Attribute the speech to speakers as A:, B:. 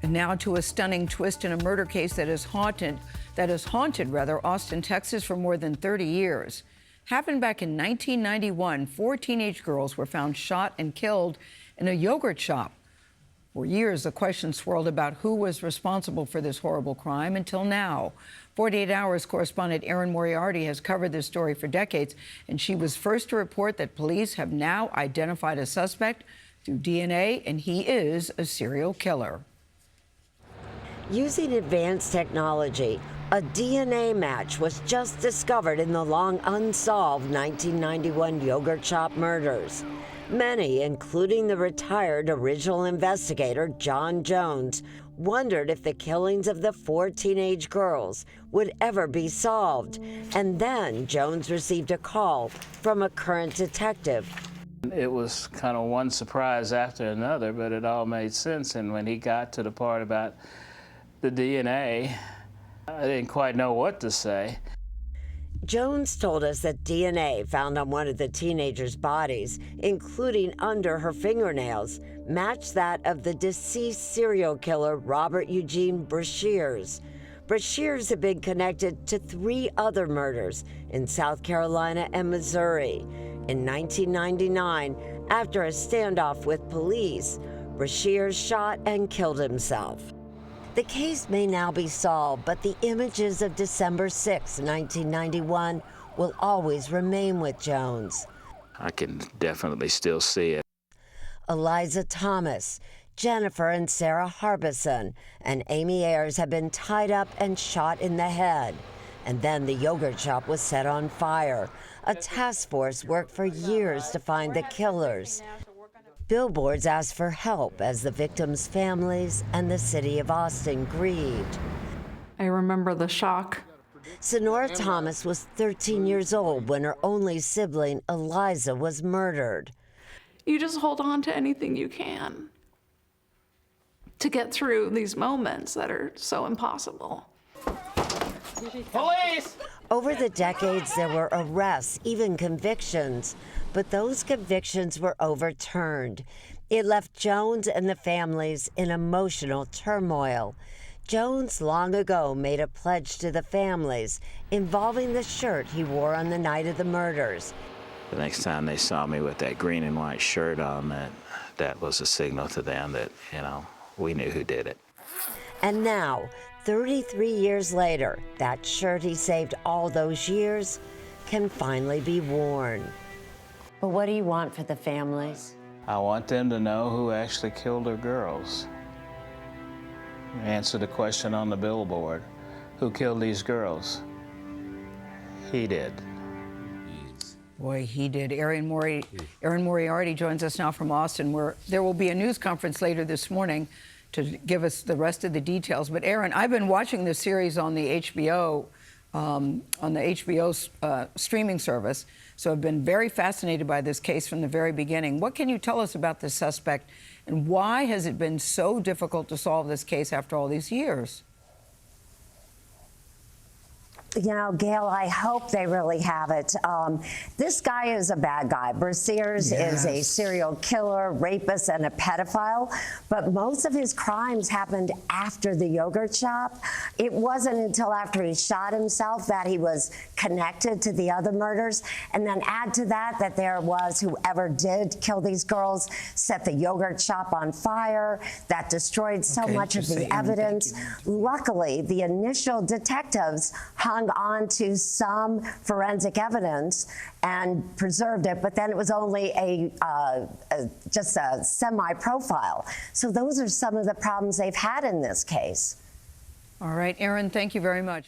A: And now to a stunning twist in a murder case that has haunted Austin, Texas for more than 30 years. Happened back in 1991. 4 teenage girls were found shot and killed in a yogurt shop. For years, the question swirled about who was responsible for this horrible crime until now. 48 Hours correspondent Erin Moriarty has covered this story for decades, and she was first to report that police have now identified a suspect through DNA, and he is a serial killer.
B: Using advanced technology, a DNA match was just discovered in the long unsolved 1991 yogurt shop murders. Many, including the retired original investigator John Jones, wondered if the killings of the 4 teenage girls would ever be solved. And then Jones received a call from a current detective.
C: It was kind of one surprise after another, but it all made sense. And when he got to the part about the DNA, I didn't quite know what to say.
B: Jones told us that DNA found on one of the teenagers' bodies, including under her fingernails, matched that of the deceased serial killer Robert Eugene Brashears. Brashears had been connected to 3 other murders in South Carolina and Missouri. In 1999, after a standoff with police, Brashears shot and killed himself. The case may now be solved, but the images of December 6, 1991 will always remain with Jones.
C: I can definitely still see it.
B: Eliza Thomas, Jennifer and Sarah Harbison, and Amy Ayers have been tied up and shot in the head. And then the yogurt shop was set on fire. A task force worked for years to find the killers. Billboards asked for help as the victims' families and the city of Austin grieved.
D: I remember the shock.
B: Sonora Thomas was 13 years old when her only sibling, Eliza, was murdered.
D: You just hold on to anything you can to get through these moments that are so impossible.
C: Police!
B: Over the decades, there were arrests, even convictions, but those convictions were overturned. It left Jones and the families in emotional turmoil. Jones long ago made a pledge to the families involving the shirt he wore on the night of the murders.
C: The next time they saw me with that green and white shirt on, that was a signal to them that, we knew who did it.
B: And now, 33 years later, that shirt he saved all those years can finally be worn. But what do you want for the families?
C: I want them to know who actually killed their girls. Answer the question on the billboard. Who killed these girls? He did.
A: Boy, he did. Erin Moriarty joins us now from Austin, where there will be a news conference later this morning to give us the rest of the details. But Erin, I've been watching this series on the HBO, streaming service, so I've been very fascinated by this case from the very beginning. What can you tell us about this suspect, and why has it been so difficult to solve this case after all these years?
E: You know, Gayle, I hope they really have it. This guy is a bad guy. Brashears is a serial killer, rapist, and a pedophile. But most of his crimes happened after the yogurt shop. It wasn't until after he shot himself that he was connected to the other murders. And then add to that that there was whoever did kill these girls set the yogurt shop on fire. That destroyed so much of the evidence. Luckily, the initial detectives hung on to some forensic evidence and preserved it, but then it was only just a semi-profile. So those are some of the problems they've had in this case.
A: All right, Erin, thank you very much.